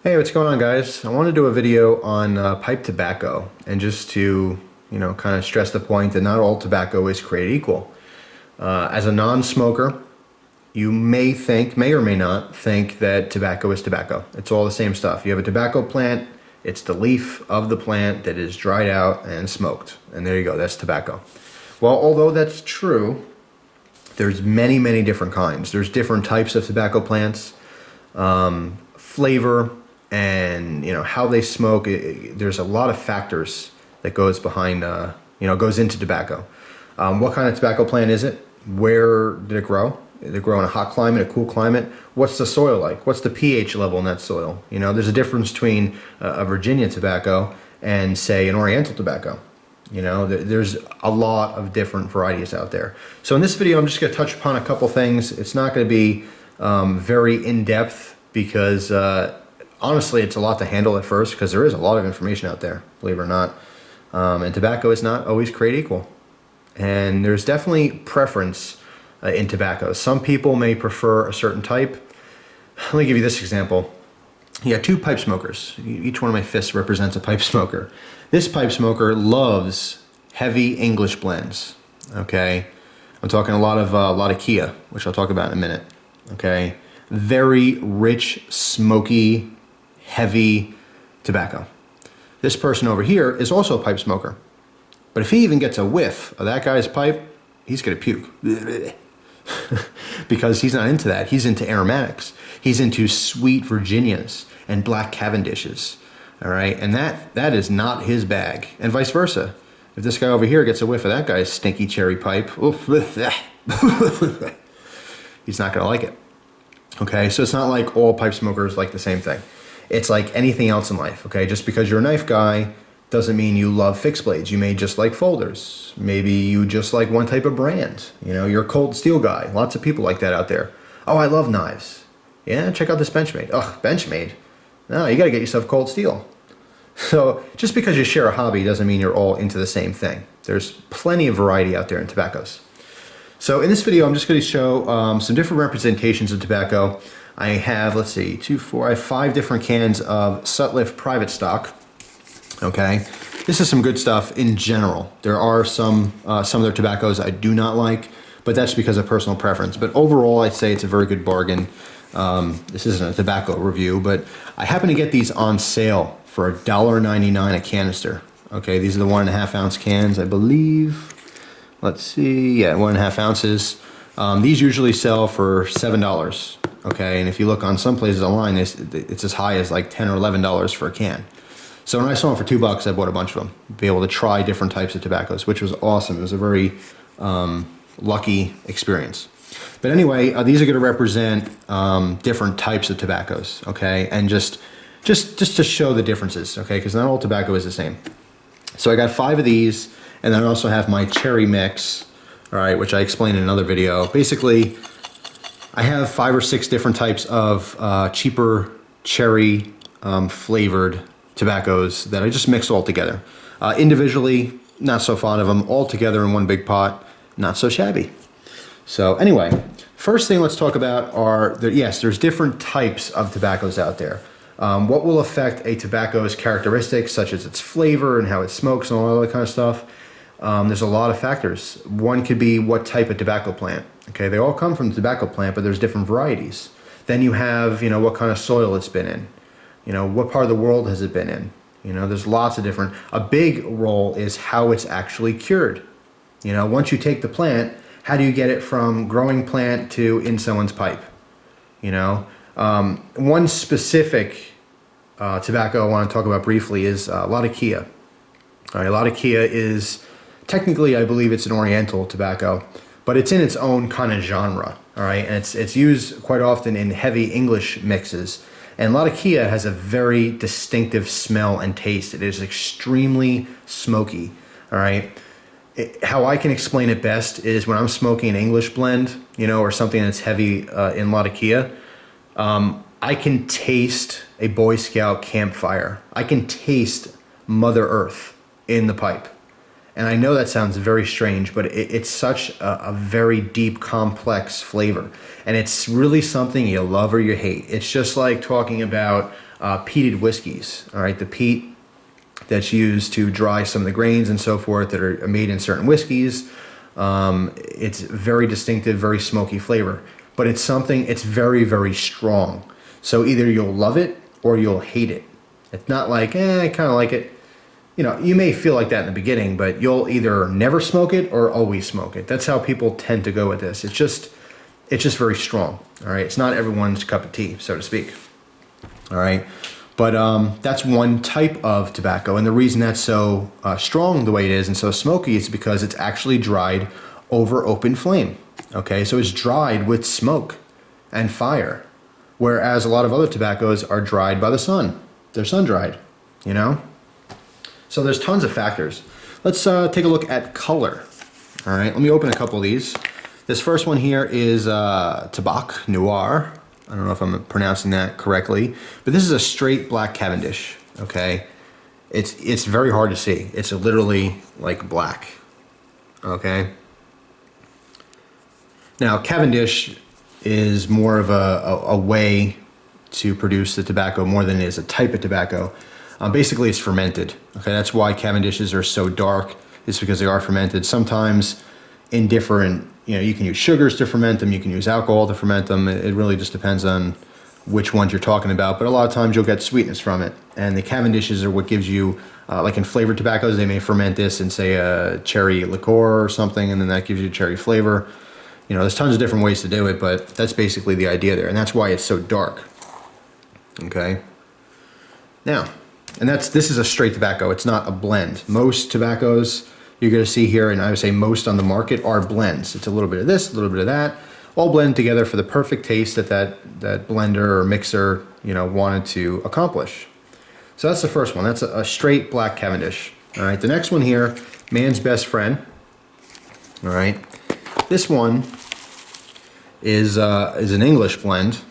Hey, what's going on, guys? I want to do a video on pipe tobacco, and just to, kind of stress the point that not all tobacco is created equal. As a non-smoker, you may or may not think that tobacco is tobacco. It's all the same stuff. You have a tobacco plant, it's the leaf of the plant that is dried out and smoked. And there you go, that's tobacco. Well, although that's true, there's many, many different kinds. There's different types of tobacco plants, flavor, and how they smoke. There's a lot of factors that goes behind, goes into tobacco. What kind of tobacco plant is it? Where did it grow? Did it grow in a hot climate, a cool climate? What's the soil like? What's the pH level in that soil? There's a difference between a Virginia tobacco and, say, an Oriental tobacco. There's a lot of different varieties out there. So in this video, I'm just going to touch upon a couple things. It's not going to be very in-depth because honestly, it's a lot to handle at first because there is a lot of information out there, believe it or not. And tobacco is not always created equal. And there's definitely preference in tobacco. Some people may prefer a certain type. Let me give you this example. You got two pipe smokers. Each one of my fists represents a pipe smoker. This pipe smoker loves heavy English blends. Okay, I'm talking a lot of Kia, which I'll talk about in a minute. Okay, very rich, smoky, heavy tobacco. This person over here is also a pipe smoker, but if he even gets a whiff of that guy's pipe, he's gonna puke. Because he's not into that. He's into aromatics. He's into sweet Virginias and black Cavendishes. All right, and that is not his bag, and vice versa. If this guy over here gets a whiff of that guy's stinky cherry pipe, he's not gonna like it. Okay, so it's not like all pipe smokers like the same thing. It's like anything else in life. Okay, just because you're a knife guy doesn't mean you love fixed blades. You may just like folders. Maybe you just like one type of brand. You're a cold steel guy. Lots of people like that out there. Oh, I love knives. Yeah, check out this Benchmade. Ugh, Benchmade. No, you gotta get yourself cold steel. So just because you share a hobby doesn't mean you're all into the same thing. There's plenty of variety out there in tobaccos. So in this video, I'm just gonna show some different representations of tobacco. I have, let's see, I have 5 different cans of Sutliff private stock. Okay, this is some good stuff in general. There are some of their tobaccos I do not like, but that's because of personal preference. But overall, I'd say it's a very good bargain. This isn't a tobacco review, but I happen to get these on sale for $1.99 a canister. Okay, these are the 1.5 ounce cans, I believe. Let's see, yeah, 1.5 ounces. These usually sell for $7. Okay, and if you look on some places online, it's as high as like $10 or $11 for a can. So when I saw them for $2, I bought a bunch of them. Be able to try different types of tobaccos, which was awesome. It was a very lucky experience. But anyway, these are going to represent different types of tobaccos, okay? And just to show the differences, okay? Because not all tobacco is the same. So I got 5 of these, and then I also have my cherry mix, all right, which I explained in another video. Basically, I have 5 or 6 different types of cheaper cherry flavored tobaccos that I just mix all together. Individually, not so fond of them. All together in one big pot, not so shabby. So anyway, first thing let's talk about are, there's different types of tobaccos out there. What will affect a tobacco's characteristics, such as its flavor and how it smokes and all that kind of stuff. There's a lot of factors. One could be what type of tobacco plant. Okay, they all come from the tobacco plant, but there's different varieties. Then you have, what kind of soil it's been in. What part of the world has it been in? There's lots of different. A big role is how it's actually cured. Once you take the plant, how do you get it from growing plant to in someone's pipe? One specific tobacco I want to talk about briefly is Kia. All right, Kia is technically, I believe it's an Oriental tobacco, but it's in its own kind of genre. All right, and it's used quite often in heavy English mixes. And Kia has a very distinctive smell and taste. It is extremely smoky, all right? How I can explain it best is when I'm smoking an English blend, or something that's heavy in Kia, I can taste a Boy Scout campfire. I can taste Mother Earth in the pipe. And I know that sounds very strange, but it's such a very deep, complex flavor. And it's really something you love or you hate. It's just like talking about peated whiskeys. All right, the peat that's used to dry some of the grains and so forth that are made in certain whiskeys. It's very distinctive, very smoky flavor, but it's very, very strong. So either you'll love it or you'll hate it. It's not like, I kind of like it. You know, you may feel like that in the beginning, but you'll either never smoke it or always smoke it. That's how people tend to go with this. It's just very strong. All right, it's not everyone's cup of tea, so to speak. All right, but that's one type of tobacco, and the reason that's so strong the way it is and so smoky is because it's actually dried over open flame. Okay, so it's dried with smoke and fire, whereas a lot of other tobaccos are dried by the sun. They're sun dried, you know. So there's tons of factors. Let's take a look at color. All right, let me open a couple of these. This first one here is Tabac Noir. I don't know if I'm pronouncing that correctly, but this is a straight black Cavendish, okay? It's very hard to see. It's literally like black, okay? Now, Cavendish is more of a way to produce the tobacco more than it is a type of tobacco. Basically, it's fermented, okay? That's why Cavendishes are so dark. It's because they are fermented. Sometimes in different, you can use sugars to ferment them, you can use alcohol to ferment them. It really just depends on which ones you're talking about, but a lot of times you'll get sweetness from it. And the Cavendishes are what gives you, like in flavored tobaccos, they may ferment this in, say, a cherry liqueur or something, and then that gives you cherry flavor. There's tons of different ways to do it, but that's basically the idea there, and that's why it's so dark, okay? Now, and this is a straight tobacco, it's not a blend. Most tobaccos you're going to see here, and I would say most on the market, are blends. It's a little bit of this, a little bit of that, all blended together for the perfect taste that blender or mixer, wanted to accomplish. So that's the first one. That's a straight black Cavendish. All right, the next one here, Man's Best Friend. All right, this one is an English blend.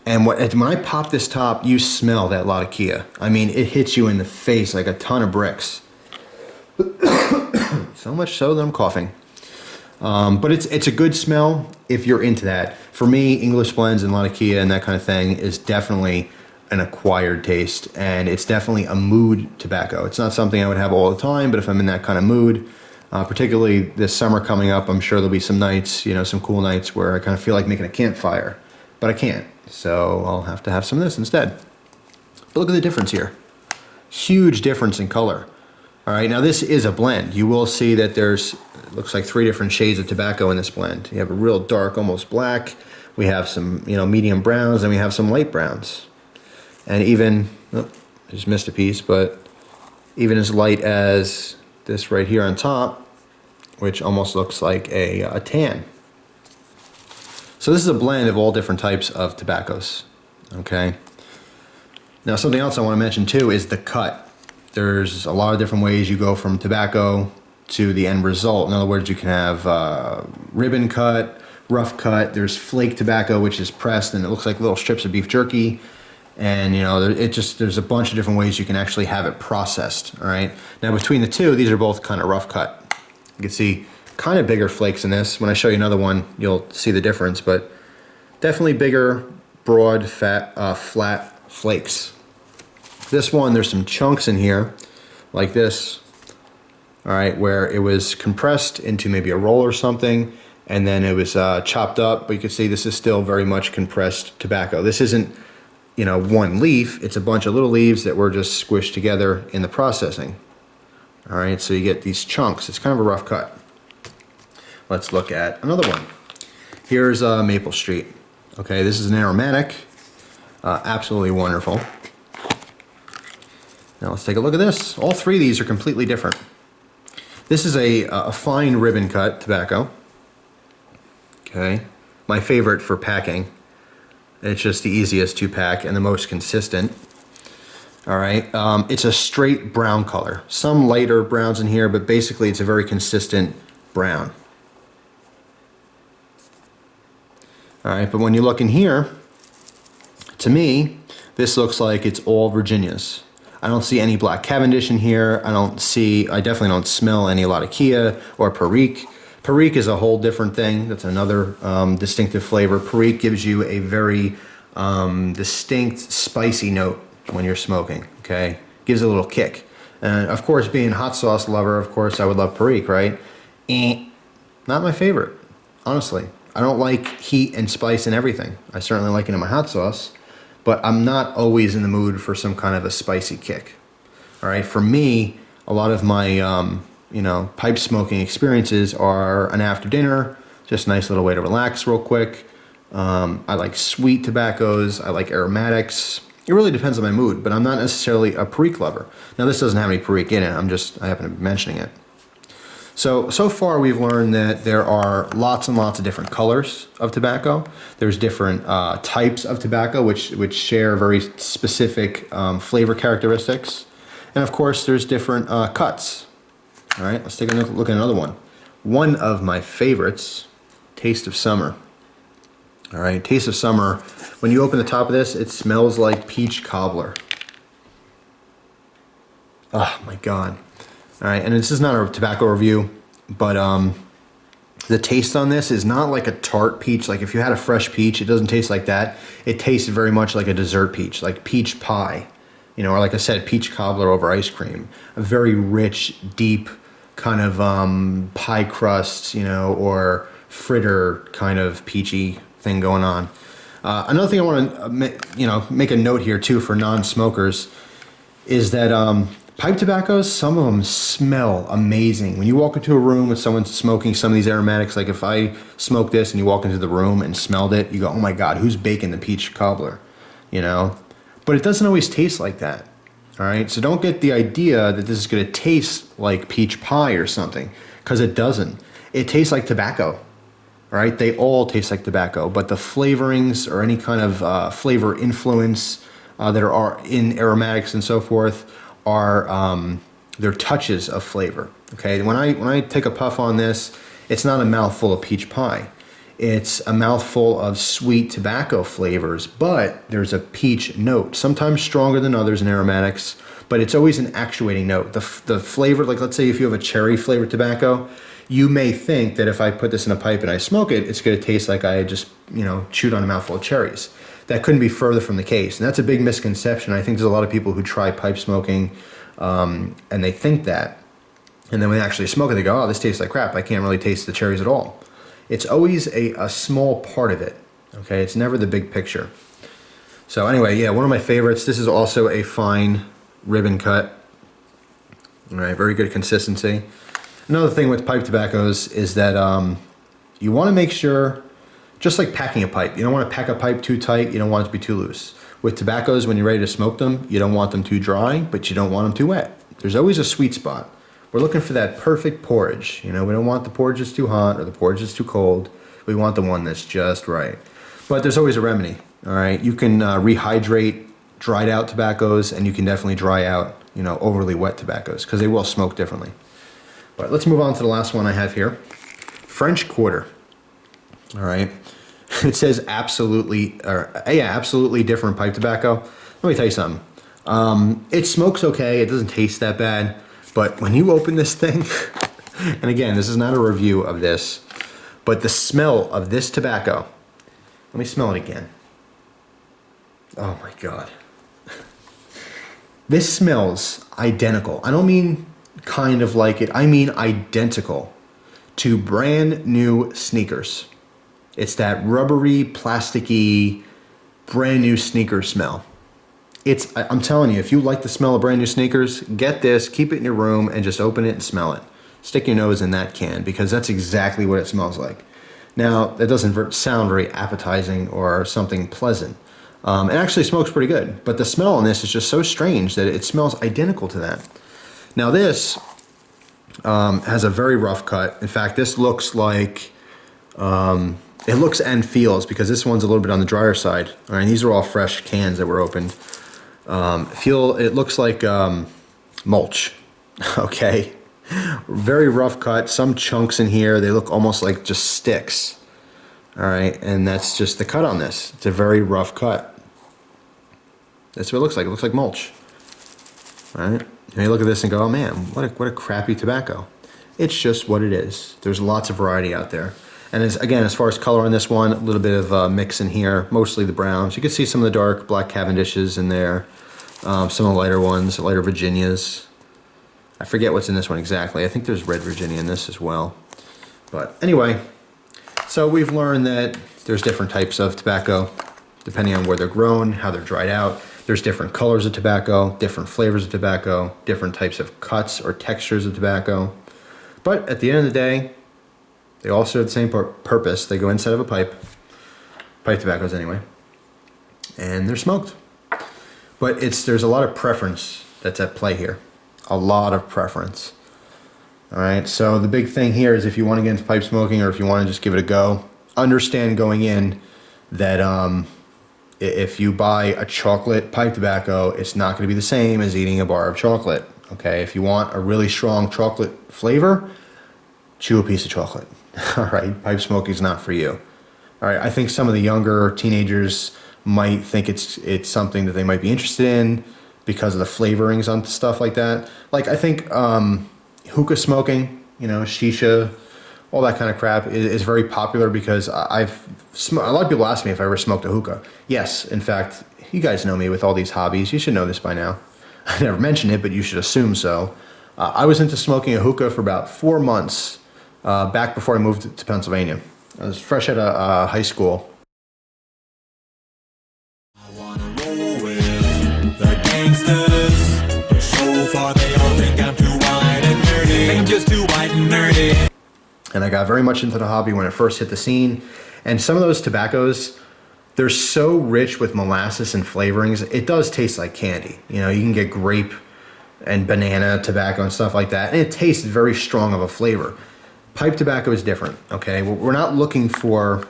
And when I pop this top, you smell that Latakia. I mean, it hits you in the face like a ton of bricks. So much so that I'm coughing. But it's a good smell if you're into that. For me, English blends and Latakia and that kind of thing is definitely an acquired taste, and it's definitely a mood tobacco. It's not something I would have all the time, but if I'm in that kind of mood, particularly this summer coming up, I'm sure there'll be some nights, some cool nights where I kind of feel like making a campfire, but I can't. So I'll have to have some of this instead. But look at the difference here. Huge difference in color. All right, now this is a blend. You will see that it looks like 3 different shades of tobacco in this blend. You have a real dark, almost black. We have some, medium browns, and we have some light browns. And even, I just missed a piece, but even as light as this right here on top, which almost looks like a tan. So this is a blend of all different types of tobaccos, okay? Now something else I want to mention too is the cut. There's a lot of different ways you go from tobacco to the end result. In other words, you can have ribbon cut, rough cut. There's flake tobacco, which is pressed and it looks like little strips of beef jerky. And there's a bunch of different ways you can actually have it processed, all right? Now between the two, these are both kind of rough cut. You can see kind of bigger flakes in this. When I show you another one, you'll see the difference, but definitely bigger, broad, fat, flat flakes. This one, there's some chunks in here, like this, all right, where it was compressed into maybe a roll or something, and then it was chopped up, but you can see this is still very much compressed tobacco. This isn't, one leaf, it's a bunch of little leaves that were just squished together in the processing. All right, so you get these chunks. It's kind of a rough cut. Let's look at another one. Here's Maple Street. Okay, this is an aromatic, absolutely wonderful. Now let's take a look at this. All 3 of these are completely different. This is a fine ribbon cut tobacco. Okay, my favorite for packing. It's just the easiest to pack and the most consistent. All right, it's a straight brown color. Some lighter browns in here, but basically it's a very consistent brown. All right, but when you look in here, to me, this looks like it's all Virginias. I don't see any black Cavendish in here. I definitely don't smell any Latakia or Parikh. Parikh is a whole different thing. That's another distinctive flavor. Parikh gives you a very distinct spicy note when you're smoking, okay? Gives it a little kick. And of course, being a hot sauce lover, of course, I would love Parikh, right? Not my favorite, honestly. I don't like heat and spice and everything. I certainly like it in my hot sauce, but I'm not always in the mood for some kind of a spicy kick. All right, for me, a lot of my, pipe smoking experiences are an after dinner, just a nice little way to relax real quick. I like sweet tobaccos. I like aromatics. It really depends on my mood, but I'm not necessarily a Parikh lover. Now, this doesn't have any Parikh in it. I happen to be mentioning it. So far we've learned that there are lots and lots of different colors of tobacco. There's different types of tobacco which share very specific flavor characteristics. And of course there's different cuts. All right, let's take a look at another one. One of my favorites, Taste of Summer. All right, Taste of Summer, when you open the top of this, it smells like peach cobbler. Oh my God. All right, and this is not a tobacco review, but the taste on this is not like a tart peach. Like if you had a fresh peach, it doesn't taste like that. It tastes very much like a dessert peach, like peach pie, or like I said, peach cobbler over ice cream. A very rich, deep kind of pie crust, or fritter kind of peachy thing going on. Another thing I want to, make a note here too for non-smokers is that pipe tobaccos, some of them smell amazing. When you walk into a room with someone smoking some of these aromatics, like if I smoke this and you walk into the room and smelled it, you go, oh my God, who's baking the peach cobbler? But it doesn't always taste like that. All right, so don't get the idea that this is going to taste like peach pie or something, because it doesn't. It tastes like tobacco. All right, they all taste like tobacco, but the flavorings or any kind of flavor influence that are in aromatics and so forth are they're touches of flavor. Okay, when I take a puff on this, it's not a mouthful of peach pie. It's a mouthful of sweet tobacco flavors, but there's a peach note, sometimes stronger than others in aromatics, but it's always an actuating note. The flavor, like let's say if you have a cherry flavored tobacco, you may think that if I put this in a pipe and I smoke it, it's going to taste like I just, chewed on a mouthful of cherries. That couldn't be further from the case. And that's a big misconception. I think there's a lot of people who try pipe smoking and they think that. And then when they actually smoke it, they go, oh, this tastes like crap. I can't really taste the cherries at all. It's always a small part of it. Okay, it's never the big picture. So anyway, yeah, one of my favorites. This is also a fine ribbon cut. All right, very good consistency. Another thing with pipe tobaccos is that you want to make sure, just like packing a pipe, you don't want to pack a pipe too tight, you don't want it to be too loose. With tobaccos, when you're ready to smoke them, you don't want them too dry, but you don't want them too wet. There's always a sweet spot. We're looking for that perfect porridge. We don't want the porridge that's too hot or the porridge that's too cold. We want the one that's just right. But there's always a remedy, all right? You can rehydrate dried out tobaccos, and you can definitely dry out, overly wet tobaccos, because they will smoke differently. But let's move on to the last one I have here. French Quarter. All right. It says absolutely different pipe tobacco. Let me tell you something. It smokes okay. It doesn't taste that bad. But when you open this thing, and again, this is not a review of this, but the smell of this tobacco, let me smell it again. Oh my God. This smells identical. I don't mean kind of like it. I mean identical to brand new sneakers. It's that rubbery, plasticky, brand new sneaker smell. I'm telling you, if you like the smell of brand new sneakers, get this, keep it in your room, and just open it and smell it. Stick your nose in that can, because that's exactly what it smells like. Now, that doesn't sound very appetizing or something pleasant. It actually smokes pretty good, but the smell on this is just so strange that it smells identical to that. Now this has a very rough cut. In fact, this looks like, it looks and feels, because this one's a little bit on the drier side. All right, these are all fresh cans that were opened. It looks like mulch, okay? Very rough cut, some chunks in here, they look almost like just sticks. All right, and that's just the cut on this. It's a very rough cut. That's what it looks like. It looks like mulch. All right, and you look at this and go, oh man, what a crappy tobacco. It's just what it is. There's lots of variety out there. And again, as far as color on this one, a little bit of a mix in here, mostly the browns. You can see some of the dark black Cavendishes in there, some of the lighter ones, lighter Virginias. I forget what's in this one exactly. I think there's red Virginia in this as well. But anyway, so we've learned that there's different types of tobacco, depending on where they're grown, how they're dried out. There's different colors of tobacco, different flavors of tobacco, different types of cuts or textures of tobacco. But at the end of the day, they all serve the same purpose. They go inside of a pipe tobaccos anyway, and they're smoked. But there's a lot of preference that's at play here. A lot of preference. All right, so the big thing here is if you want to get into pipe smoking or if you want to just give it a go, understand going in that if you buy a chocolate pipe tobacco, it's not going to be the same as eating a bar of chocolate. Okay, if you want a really strong chocolate flavor, chew a piece of chocolate. All right, pipe smoking is not for you. All right, I think some of the younger teenagers might think it's something that they might be interested in because of the flavorings on stuff like that. Like I think hookah smoking, you know, shisha, all that kind of crap is very popular because a lot of people ask me if I ever smoked a hookah. Yes, in fact, you guys know me with all these hobbies. You should know this by now. I never mentioned it, but you should assume so. I was into smoking a hookah for about 4 months back before I moved to Pennsylvania. I was fresh out of high school. I wanna roll with the gangsters, but so far they all think I'm too white and nerdy. I'm just too white and nerdy. And I got very much into the hobby when it first hit the scene. And some of those tobaccos, they're so rich with molasses and flavorings, it does taste like candy. You know, you can get grape and banana tobacco and stuff like that, and it tastes very strong of a flavor. Pipe tobacco is different, okay? We're not looking for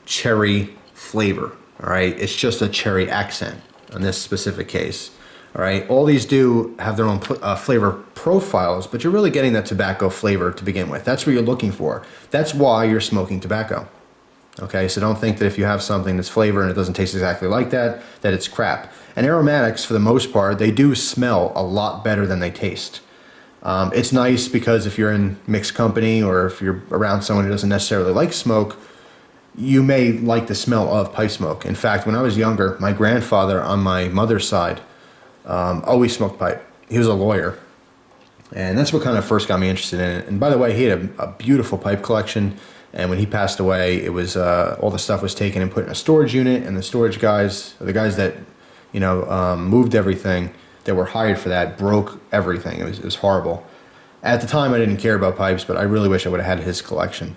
cherry flavor, all right? It's just a cherry accent in this specific case, all right? All these do have their own flavor profiles, but you're really getting that tobacco flavor to begin with. That's what you're looking for. That's why you're smoking tobacco, okay? So don't think that if you have something that's flavored and it doesn't taste exactly like that, that it's crap. And aromatics, for the most part, they do smell a lot better than they taste. It's nice because if you're in mixed company or if you're around someone who doesn't necessarily like smoke, you may like the smell of pipe smoke. In fact, when I was younger, my grandfather on my mother's side always smoked pipe. He was a lawyer, and that's what kind of first got me interested in it. And by the way, he had a beautiful pipe collection, and when he passed away, it was all the stuff was taken and put in a storage unit, and the storage guys, the guys that moved everything, that were hired for that, broke everything. It was horrible. At the time, I didn't care about pipes, but I really wish I would have had his collection.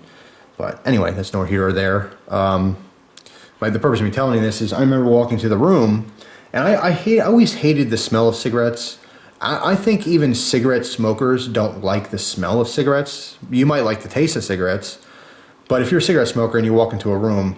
But anyway, that's nor here or there. But the purpose of me telling you this is I remember walking to the room, and I always hated the smell of cigarettes. I think even cigarette smokers don't like the smell of cigarettes. You might like the taste of cigarettes, but if you're a cigarette smoker and you walk into a room,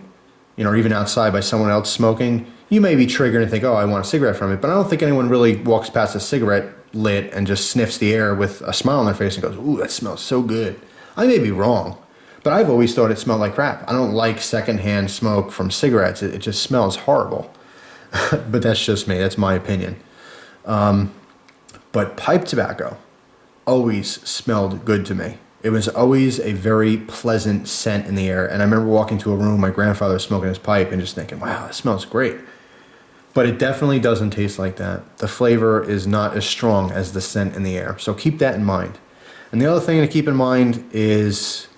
or even outside by someone else smoking, you may be triggered and think, oh, I want a cigarette from it. But I don't think anyone really walks past a cigarette lit and just sniffs the air with a smile on their face and goes, ooh, that smells so good. I may be wrong, but I've always thought it smelled like crap. I don't like secondhand smoke from cigarettes. It just smells horrible. But that's just me. That's my opinion. But pipe tobacco always smelled good to me. It was always a very pleasant scent in the air. And I remember walking to a room, my grandfather was smoking his pipe and just thinking, wow, it smells great. But it definitely doesn't taste like that. The flavor is not as strong as the scent in the air. So keep that in mind. And the other thing to keep in mind is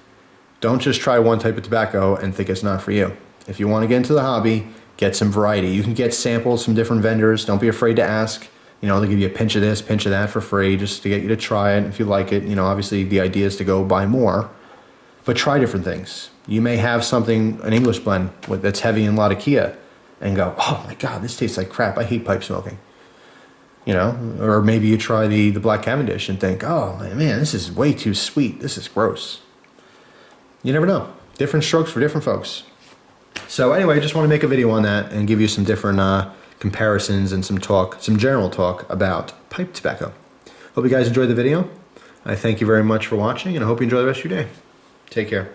don't just try one type of tobacco and think it's not for you. If you want to get into the hobby, get some variety. You can get samples from different vendors. Don't be afraid to ask. They'll give you a pinch of this, pinch of that for free just to get you to try it. If you like it, obviously the idea is to go buy more. But try different things. You may have something, an English blend that's heavy in Latakia, and go, oh my God, this tastes like crap. I hate pipe smoking. Or maybe you try the black Cavendish and think, oh man, this is way too sweet. This is gross. You never know. Different strokes for different folks. So anyway, I just want to make a video on that and give you some different comparisons and some general talk about pipe tobacco. Hope you guys enjoyed the video. I thank you very much for watching, and I hope you enjoy the rest of your day. Take care.